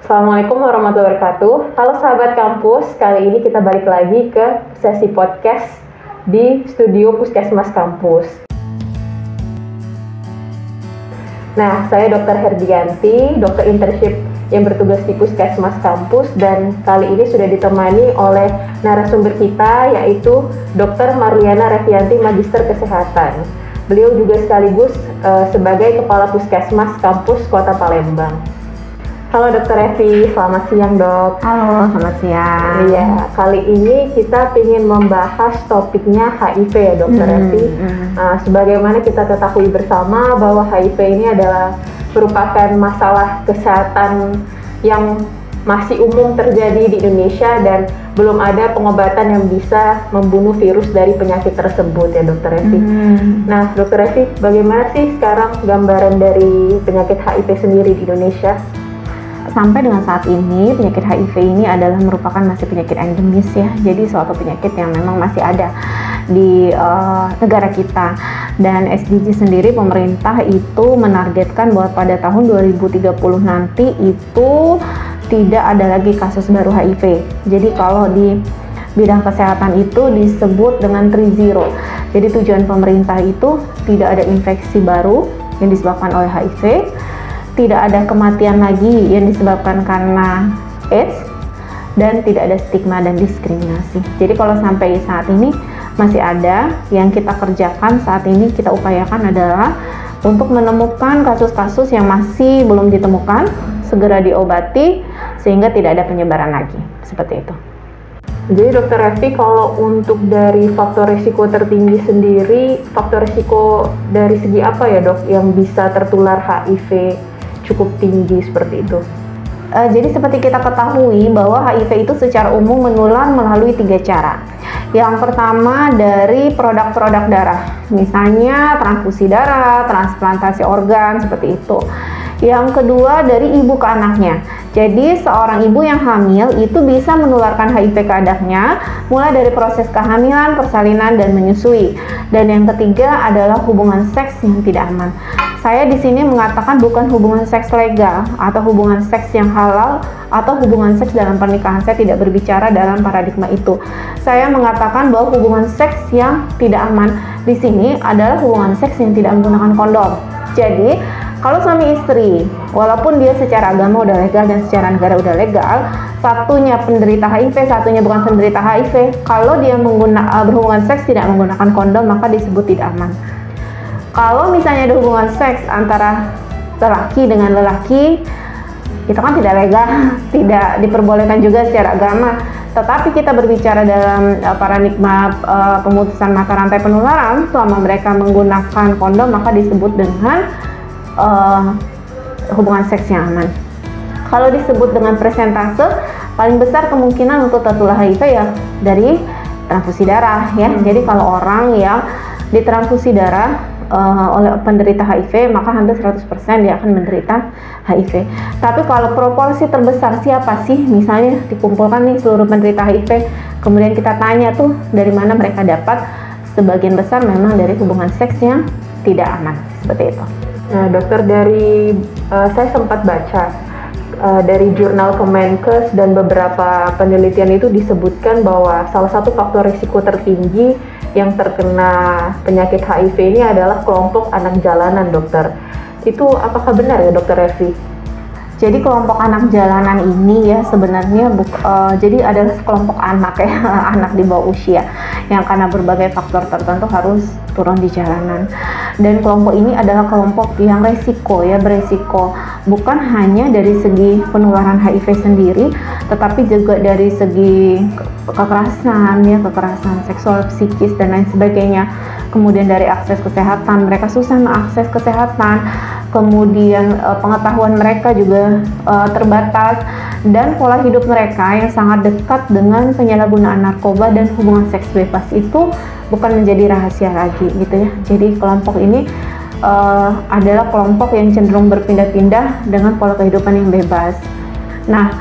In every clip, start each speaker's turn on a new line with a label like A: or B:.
A: Assalamualaikum warahmatullahi wabarakatuh. Halo sahabat kampus, kali ini kita balik lagi ke sesi podcast di studio Puskesmas Kampus. Nah, saya Dr. Herdianti, dokter internship yang bertugas di Puskesmas Kampus, dan kali ini sudah ditemani oleh narasumber kita yaitu Dr. Marliana Revianti, Magister Kesehatan. Beliau juga sekaligus sebagai Kepala Puskesmas Kampus Kota Palembang. Halo Dr. Revi, selamat siang dok.
B: Halo, selamat siang.
A: Iya, kali ini kita ingin membahas topiknya HIV ya Dr. Revi. Sebagaimana kita ketahui bersama bahwa HIV ini adalah merupakan masalah kesehatan yang masih umum terjadi di Indonesia dan belum ada pengobatan yang bisa membunuh virus dari penyakit tersebut ya Dr. Revi. Nah Dr. Revi, bagaimana sih sekarang gambaran dari penyakit HIV sendiri di Indonesia?
B: Sampai dengan saat ini penyakit HIV ini adalah merupakan masih penyakit endemis ya. Jadi suatu penyakit yang memang masih ada di negara kita. Dan SDG sendiri pemerintah itu menargetkan bahwa pada tahun 2030 nanti itu tidak ada lagi kasus baru HIV. Jadi kalau di bidang kesehatan itu disebut dengan 3-0. Jadi tujuan pemerintah itu tidak ada infeksi baru yang disebabkan oleh HIV, tidak ada kematian lagi yang disebabkan karena AIDS, dan tidak ada stigma dan diskriminasi. Jadi kalau sampai saat ini masih ada, yang kita kerjakan saat ini, kita upayakan adalah untuk menemukan kasus-kasus yang masih belum ditemukan, segera diobati sehingga tidak ada penyebaran lagi, seperti itu.
A: Jadi Dr. Revi, kalau untuk dari faktor risiko tertinggi sendiri, faktor risiko dari segi apa ya dok yang bisa tertular HIV cukup tinggi seperti itu?
B: Jadi seperti kita ketahui bahwa HIV itu secara umum menular melalui 3 cara. Yang pertama dari produk-produk darah, misalnya transfusi darah, transplantasi organ, seperti itu. Yang kedua dari ibu ke anaknya. Jadi seorang ibu yang hamil itu bisa menularkan HIV ke anaknya mulai dari proses kehamilan, persalinan, dan menyusui. Dan yang ketiga adalah hubungan seks yang tidak aman. Saya di sini mengatakan bukan hubungan seks legal atau hubungan seks yang halal atau hubungan seks dalam pernikahan. Saya tidak berbicara dalam paradigma itu. Saya mengatakan bahwa hubungan seks yang tidak aman di sini adalah hubungan seks yang tidak menggunakan kondom. Jadi kalau suami istri, walaupun dia secara agama udah legal dan secara negara udah legal, satunya penderita HIV, satunya bukan penderita HIV, kalau dia berhubungan seks tidak menggunakan kondom, maka disebut tidak aman. Kalau misalnya ada hubungan seks antara lelaki dengan lelaki, itu kan tidak legal, tidak diperbolehkan juga secara agama. Tetapi kita berbicara dalam paradigma pemutusan mata rantai penularan, selama mereka menggunakan kondom, maka disebut dengan hubungan seks yang aman. Kalau disebut dengan persentase, paling besar kemungkinan untuk tertular HIV ya dari transfusi darah ya. Jadi kalau orang yang ditransfusi darah oleh penderita HIV, maka hampir 100% dia akan menderita HIV. Tapi kalau proporsi terbesar siapa sih? Misalnya dikumpulkan nih seluruh penderita HIV, kemudian kita tanya tuh dari mana mereka dapat, sebagian besar memang dari hubungan seks yang tidak aman, seperti itu.
A: Nah dokter, dari saya sempat baca dari jurnal Kemenkes dan beberapa penelitian itu disebutkan bahwa salah satu faktor risiko tertinggi yang terkena penyakit HIV ini adalah kelompok anak jalanan, dokter. Itu apakah benar ya, Dr. Revi?
B: Jadi kelompok anak jalanan ini ya sebenarnya jadi adalah kelompok anak ya, anak di bawah usia yang karena berbagai faktor tertentu harus turun di jalanan. Dan kelompok ini adalah kelompok yang beresiko bukan hanya dari segi penularan HIV sendiri, tetapi juga dari segi kekerasan seksual, psikis, dan lain sebagainya. Kemudian dari akses kesehatan, mereka susah mengakses kesehatan. Kemudian pengetahuan mereka juga terbatas, dan pola hidup mereka yang sangat dekat dengan penyalahgunaan narkoba dan hubungan seks bebas itu bukan menjadi rahasia lagi gitu ya. Jadi kelompok ini adalah kelompok yang cenderung berpindah-pindah dengan pola kehidupan yang bebas. Nah,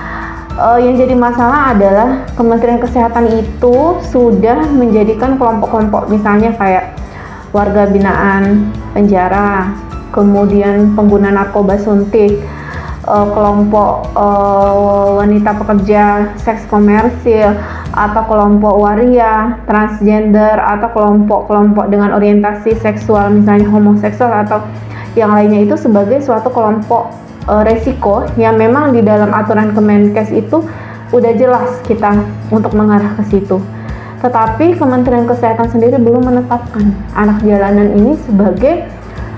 B: yang jadi masalah adalah Kementerian Kesehatan itu sudah menjadikan kelompok-kelompok misalnya kayak warga binaan penjara, kemudian pengguna narkoba suntik, kelompok wanita pekerja seks komersil, atau kelompok waria, transgender, atau kelompok-kelompok dengan orientasi seksual misalnya homoseksual atau yang lainnya itu sebagai suatu kelompok resiko yang memang di dalam aturan Kemenkes itu udah jelas kita untuk mengarah ke situ. Tetapi Kementerian Kesehatan sendiri belum menetapkan anak jalanan ini sebagai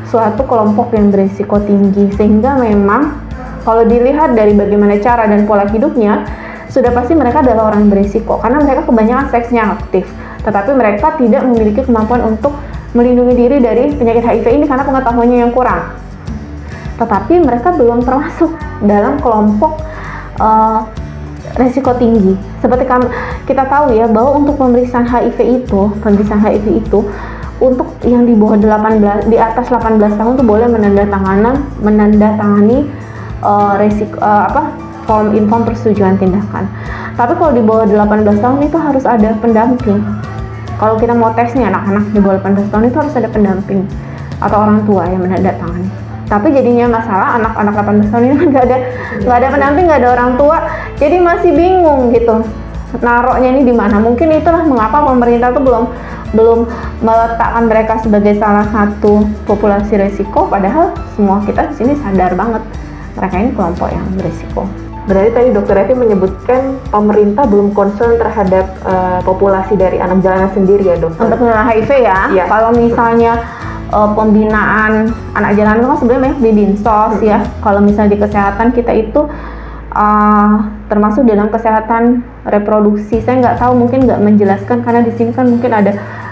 B: suatu kelompok yang berisiko tinggi, sehingga memang kalau dilihat dari bagaimana cara dan pola hidupnya, sudah pasti mereka adalah orang berisiko karena mereka kebanyakan seksnya aktif, tetapi mereka tidak memiliki kemampuan untuk melindungi diri dari penyakit HIV ini karena pengetahuannya yang kurang. Tetapi mereka belum termasuk dalam kelompok resiko tinggi. Seperti kita tahu ya bahwa untuk pemeriksaan HIV itu untuk yang di bawah 18, di atas 18 tahun itu boleh menandatangani form persetujuan tindakan. Tapi kalau di bawah 18 tahun itu harus ada pendamping. Kalau kita mau tes nih anak-anak di bawah 18 tahun itu harus ada pendamping atau orang tua yang menandatangani. Tapi jadinya masalah anak-anak 18 tahun ini kan nggak ada pendamping, nggak ada orang tua, jadi masih bingung gitu naroknya ini di mana. Mungkin itulah mengapa pemerintah tuh belum meletakkan mereka sebagai salah satu populasi resiko, padahal semua kita di sini sadar banget mereka ini kelompok yang berisiko.
A: Berarti tadi Dokter Evi menyebutkan pemerintah belum concern terhadap populasi dari anak jalanan sendiri ya, Dokter?
B: Untuk HIV ya, ya. Kalau misalnya pembinaan anak jalanan itu kan sebenarnya banyak di Dinsos ya. Kalau misalnya di kesehatan kita itu termasuk dalam kesehatan reproduksi. Saya nggak tahu, mungkin nggak menjelaskan karena di sini kan mungkin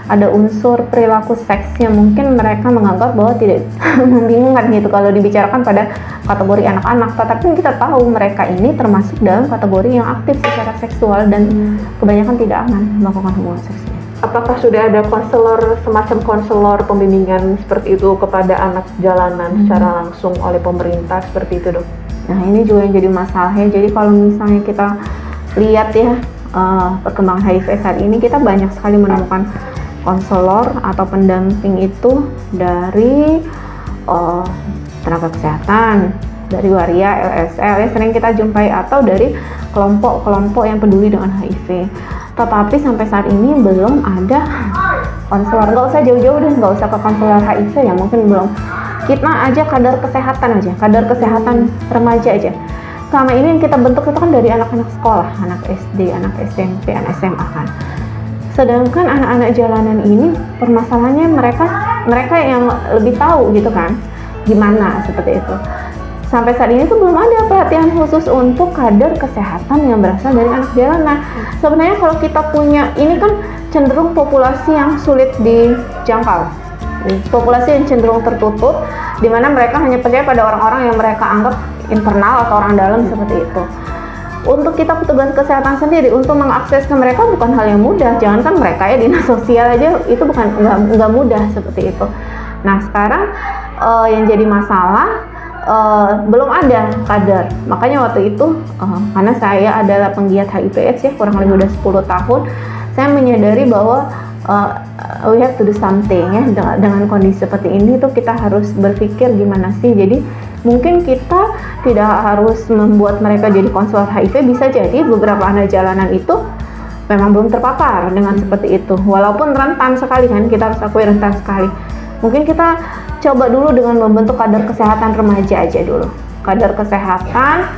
B: ada unsur perilaku seks yang mungkin mereka menganggap bahwa tidak membingungkan gitu kalau dibicarakan pada kategori anak-anak. Tetapi kita tahu mereka ini termasuk dalam kategori yang aktif secara seksual dan kebanyakan tidak aman melakukan hubungan seksual.
A: Apakah sudah ada semacam konselor pembimbingan seperti itu kepada anak jalanan secara langsung oleh pemerintah seperti itu, Dok?
B: Nah, ini juga yang jadi masalahnya. Jadi kalau misalnya kita lihat ya perkembangan HIV saat ini, kita banyak sekali menemukan konselor atau pendamping itu dari tenaga kesehatan, dari waria, LSL ya sering kita jumpai, atau dari kelompok-kelompok yang peduli dengan HIV. Tetapi sampai saat ini belum ada konselor. Nggak usah jauh-jauh deh, nggak usah ke konselor HIV ya, mungkin belum. Kita aja kadar kesehatan remaja aja. Selama ini yang kita bentuk itu kan dari anak-anak sekolah, anak SD, anak SMP, anak SMA kan. Sedangkan anak-anak jalanan ini permasalahannya mereka yang lebih tahu gitu kan, gimana seperti itu. Sampai saat ini tuh belum ada perhatian khusus untuk kader kesehatan yang berasal dari anak jalanan. Sebenarnya kalau kita punya, ini kan cenderung populasi yang sulit dijangkau, populasi yang cenderung tertutup, di mana mereka hanya percaya pada orang-orang yang mereka anggap internal atau orang dalam seperti itu. Untuk kita petugas kesehatan sendiri untuk mengakses ke mereka bukan hal yang mudah. Jangankan mereka ya, dinas sosial aja itu nggak mudah seperti itu. Nah sekarang yang jadi masalah belum ada kader. Makanya waktu itu karena saya adalah penggiat HIV/AIDS ya kurang lebih udah 10 tahun, saya menyadari bahwa we have to do something ya dengan kondisi seperti ini tuh kita harus berpikir gimana sih. Jadi mungkin kita tidak harus membuat mereka jadi konselor HIV, bisa jadi beberapa anak jalanan itu memang belum terpapar dengan seperti itu, walaupun rentan sekali kan, kita harus akui rentan sekali. Mungkin kita coba dulu dengan membentuk kader kesehatan remaja aja dulu, kader kesehatan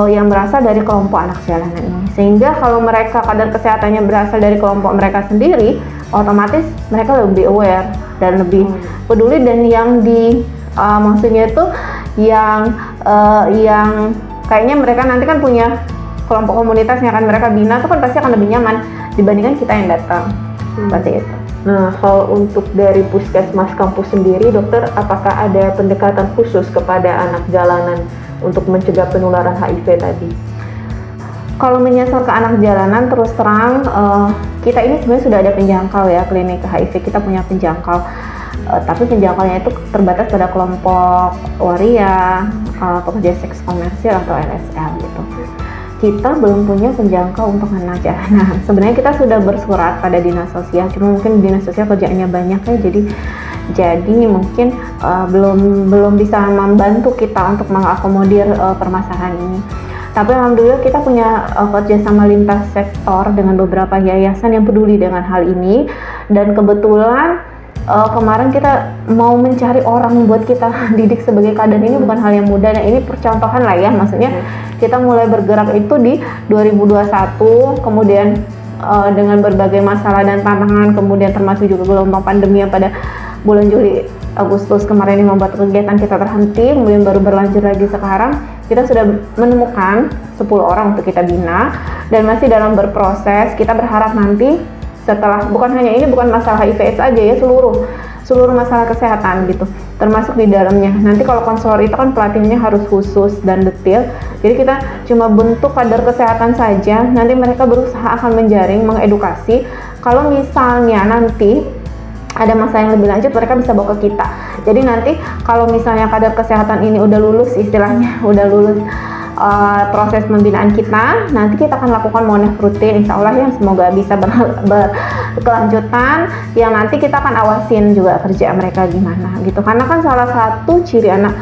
B: yang berasal dari kelompok anak jalanan ini, sehingga kalau mereka kader kesehatannya berasal dari kelompok mereka sendiri, otomatis mereka lebih aware dan lebih peduli. Dan yang maksudnya itu yang kayaknya mereka nanti kan punya kelompok komunitasnya kan, mereka bina itu kan pasti akan lebih nyaman dibandingkan kita yang datang seperti itu.
A: Nah, kalau untuk dari Puskesmas kampus sendiri, Dokter, apakah ada pendekatan khusus kepada anak jalanan untuk mencegah penularan HIV tadi?
B: Kalau menyasar ke anak jalanan, terus terang kita ini sebenarnya sudah ada penjangkau ya, klinik HIV kita punya penjangkau, tapi penjangkaunya itu terbatas pada kelompok waria, pekerja seks komersil atau LSL gitu. Kita belum punya penjangkau untuk anak jalanan. Sebenarnya kita sudah bersurat pada dinas sosial, cuma mungkin dinas sosial kerjaannya banyak ya, jadi Jadi mungkin belum bisa membantu kita untuk mengakomodir permasalahan ini. Tapi alhamdulillah kita punya kerjasama lintas sektor dengan beberapa yayasan yang peduli dengan hal ini, dan kebetulan kemarin kita mau mencari orang buat kita didik sebagai kader ini bukan hal yang mudah. Nah, ini percontohan lah ya, maksudnya kita mulai bergerak itu di 2021, kemudian dengan berbagai masalah dan tantangan, kemudian termasuk juga gelombang pandemi yang pada bulan Juli Agustus kemarin ini membuat kegiatan kita terhenti, kemudian baru berlanjut lagi sekarang. Kita sudah menemukan 10 orang untuk kita bina dan masih dalam berproses. Kita berharap nanti setelah, bukan hanya ini, bukan masalah HIV/AIDS aja ya, seluruh masalah kesehatan gitu, termasuk di dalamnya. Nanti kalau konselor itu kan pelatihannya harus khusus dan detail. Jadi kita cuma bentuk kader kesehatan saja, nanti mereka berusaha akan menjaring, mengedukasi. Kalau misalnya nanti ada masalah yang lebih lanjut, mereka bisa bawa ke kita. Jadi nanti kalau misalnya kader kesehatan ini udah lulus, istilahnya udah lulus proses pembinaan kita, nanti kita akan lakukan monef rutin, insya Allah ya, semoga bisa berkelanjutan, yang nanti kita akan awasin juga kerja mereka gimana gitu. Karena kan salah satu ciri anak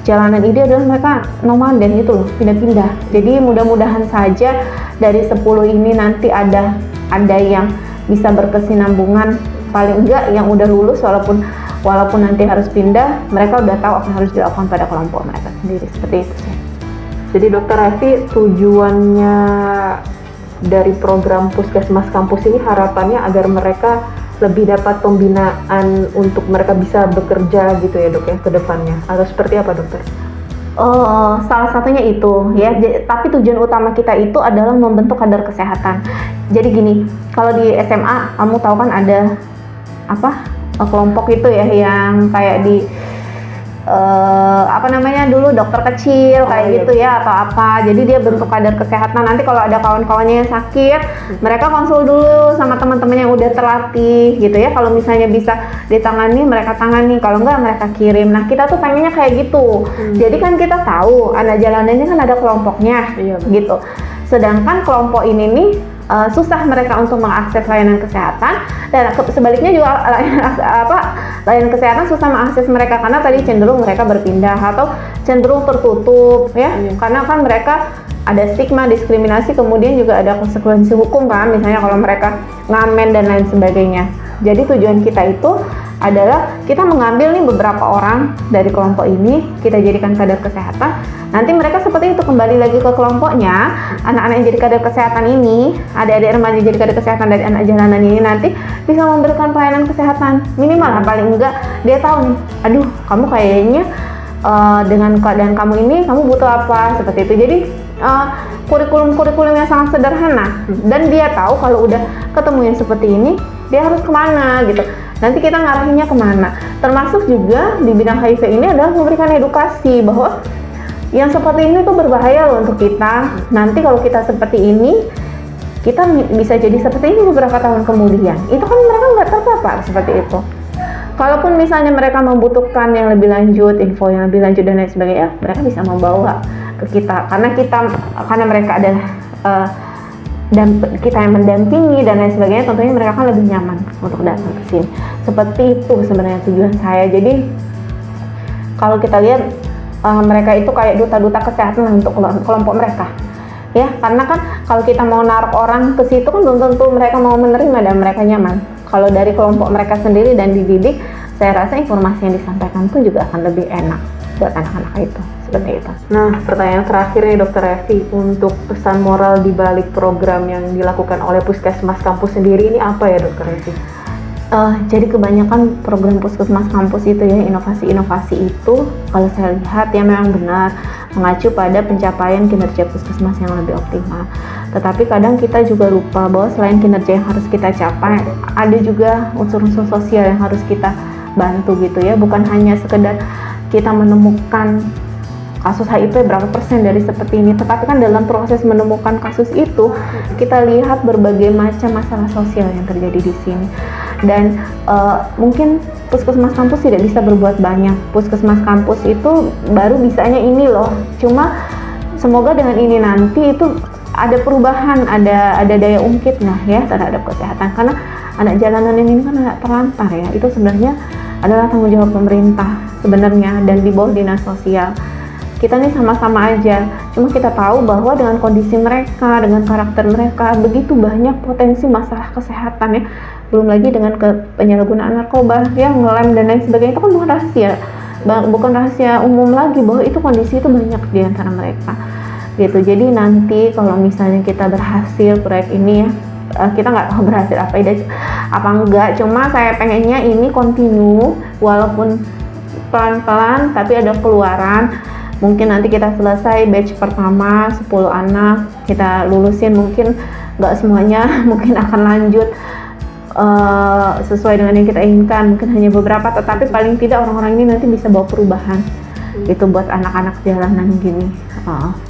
B: jalanan ini adalah mereka nomaden gitu loh, pindah-pindah. Jadi mudah-mudahan saja dari 10 ini nanti ada yang bisa berkesinambungan, paling enggak yang udah lulus, walaupun nanti harus pindah, mereka udah tahu apa yang harus dilakukan pada kelompok mereka sendiri, seperti itu sih.
A: Jadi Dokter Evi, tujuannya dari program Puskesmas Kampus ini harapannya agar mereka lebih dapat pembinaan untuk mereka bisa bekerja gitu ya dok ya ke depannya, atau seperti apa dokter?
B: Salah satunya itu ya, tapi tujuan utama kita itu adalah membentuk kader kesehatan. Jadi gini, kalau di SMA kamu tahu kan ada kelompok itu ya yang kayak di dulu dokter kecil kayak gitu ya atau apa. Jadi dia bentuk kader kesehatan. Nanti kalau ada kawan-kawannya yang sakit, mereka konsul dulu sama teman-teman yang udah terlatih gitu ya. Kalau misalnya bisa ditangani, mereka tangani. Kalau enggak, mereka kirim. Nah, kita tuh pengennya kayak gitu. Jadi kan kita tahu anak jalanannya kan ada kelompoknya gitu. Sedangkan kelompok ini nih susah mereka untuk mengakses layanan kesehatan, dan sebaliknya juga layanan kesehatan susah mengakses mereka karena tadi cenderung mereka berpindah atau cenderung tertutup ya, karena kan mereka ada stigma, diskriminasi, kemudian juga ada konsekuensi hukum kan, misalnya kalau mereka ngamen dan lain sebagainya. Jadi tujuan kita itu adalah kita mengambil nih beberapa orang dari kelompok ini, kita jadikan kader kesehatan. Nanti mereka seperti itu kembali lagi ke kelompoknya. Anak-anak yang jadi kader kesehatan ini, adik-adik remaja jadi kader kesehatan dari anak jalanan ini nanti bisa memberikan pelayanan kesehatan minimal lah, paling enggak dia tahu nih, aduh kamu kayaknya dengan keadaan kamu ini kamu butuh apa, seperti itu. Jadi kurikulum yang sangat sederhana, dan dia tahu kalau udah ketemu yang seperti ini dia harus kemana gitu. Nanti kita ngarahinnya kemana. Termasuk juga di bidang HIV ini adalah memberikan edukasi bahwa yang seperti ini tuh berbahaya loh untuk kita. Nanti kalau kita seperti ini, kita bisa jadi seperti ini beberapa tahun kemudian. Itu kan mereka nggak terpapar seperti itu. Kalaupun misalnya mereka membutuhkan yang lebih lanjut, info yang lebih lanjut dan lain sebagainya, mereka bisa membawa ke kita. Karena mereka adalah dan kita yang mendampingi dan lain sebagainya, tentunya mereka kan lebih nyaman untuk datang ke sini. Seperti itu sebenarnya tujuan saya. Jadi kalau kita lihat mereka itu kayak duta-duta kesehatan untuk kelompok mereka. Ya, karena kan kalau kita mau naruh orang ke situ kan belum tentu mereka mau menerima dan mereka nyaman. Kalau dari kelompok mereka sendiri dan dididik, saya rasa informasi yang disampaikan pun juga akan lebih enak buat anak-anak itu. Seperti itu.
A: Nah, pertanyaan terakhir nih Dokter Evi, untuk pesan moral di balik program yang dilakukan oleh Puskesmas Kampus sendiri ini apa ya Dokter Evi?
B: Jadi kebanyakan program Puskesmas Kampus itu ya, inovasi-inovasi itu kalau saya lihat ya memang benar mengacu pada pencapaian kinerja Puskesmas yang lebih optimal. Tetapi kadang kita juga lupa bahwa selain kinerja yang harus kita capai, ada juga unsur-unsur sosial yang harus kita bantu gitu ya. Bukan hanya sekedar kita menemukan kasus HIV berapa persen dari seperti ini, tetapi kan dalam proses menemukan kasus itu kita lihat berbagai macam masalah sosial yang terjadi di sini. Dan mungkin Puskesmas Kampus tidak bisa berbuat banyak. Puskesmas Kampus itu baru bisanya ini loh. Cuma semoga dengan ini nanti itu ada perubahan, ada daya ungkitnya ya terhadap kesehatan, karena anak jalanan ini kan anak terlantar ya. Itu sebenarnya adalah tanggung jawab pemerintah sebenarnya dan di bawah dinas sosial. Kita nih sama-sama aja, cuma kita tahu bahwa dengan kondisi mereka, dengan karakter mereka, begitu banyak potensi masalah kesehatan ya. Belum lagi dengan penyalahgunaan narkoba, yang ngelem dan lain sebagainya, itu kan bukan rahasia umum lagi bahwa itu kondisi itu banyak di antara mereka. Gitu. Jadi nanti kalau misalnya kita berhasil proyek ini ya, kita nggak tahu berhasil apa enggak, cuma saya pengennya ini continue walaupun pelan-pelan tapi ada keluaran. Mungkin nanti kita selesai batch pertama 10 anak kita lulusin, mungkin nggak semuanya mungkin akan lanjut sesuai dengan yang kita inginkan, mungkin hanya beberapa, tetapi paling tidak orang-orang ini nanti bisa bawa perubahan itu buat anak-anak jalanan gini.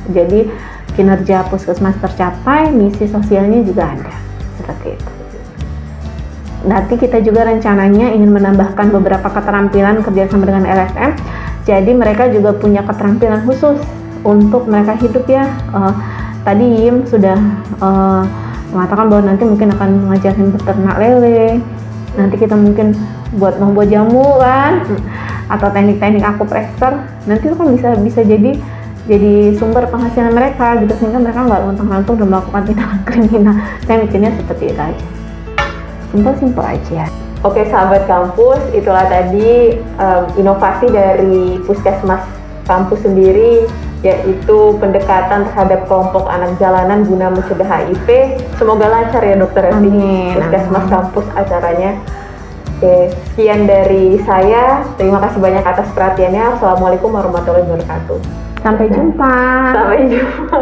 B: Jadi kinerja puskesmas tercapai, misi sosialnya juga ada, seperti itu. Nanti kita juga rencananya ingin menambahkan beberapa keterampilan kerjasama dengan LSM. Jadi mereka juga punya keterampilan khusus untuk mereka hidup ya. Tadi Yim sudah mengatakan bahwa nanti mungkin akan mengajarin beternak lele. Nanti kita mungkin membuat jamu kan, atau teknik-teknik akupressure. Nanti itu kan bisa jadi sumber penghasilan mereka gitu, sehingga mereka nggak lontang-lantung dan melakukan tindakan kriminal. Saya mikirnya seperti itu aja. Simpel aja.
A: Oke sahabat kampus, itulah tadi inovasi dari Puskesmas kampus sendiri, yaitu pendekatan terhadap kelompok anak jalanan guna mencegah HIV. Semoga lancar ya Dokter Esti, Puskesmas kampus acaranya. Oke, sekian dari saya. Terima kasih banyak atas perhatiannya. Assalamualaikum warahmatullahi wabarakatuh.
B: Sampai jumpa.
A: Sampai jumpa.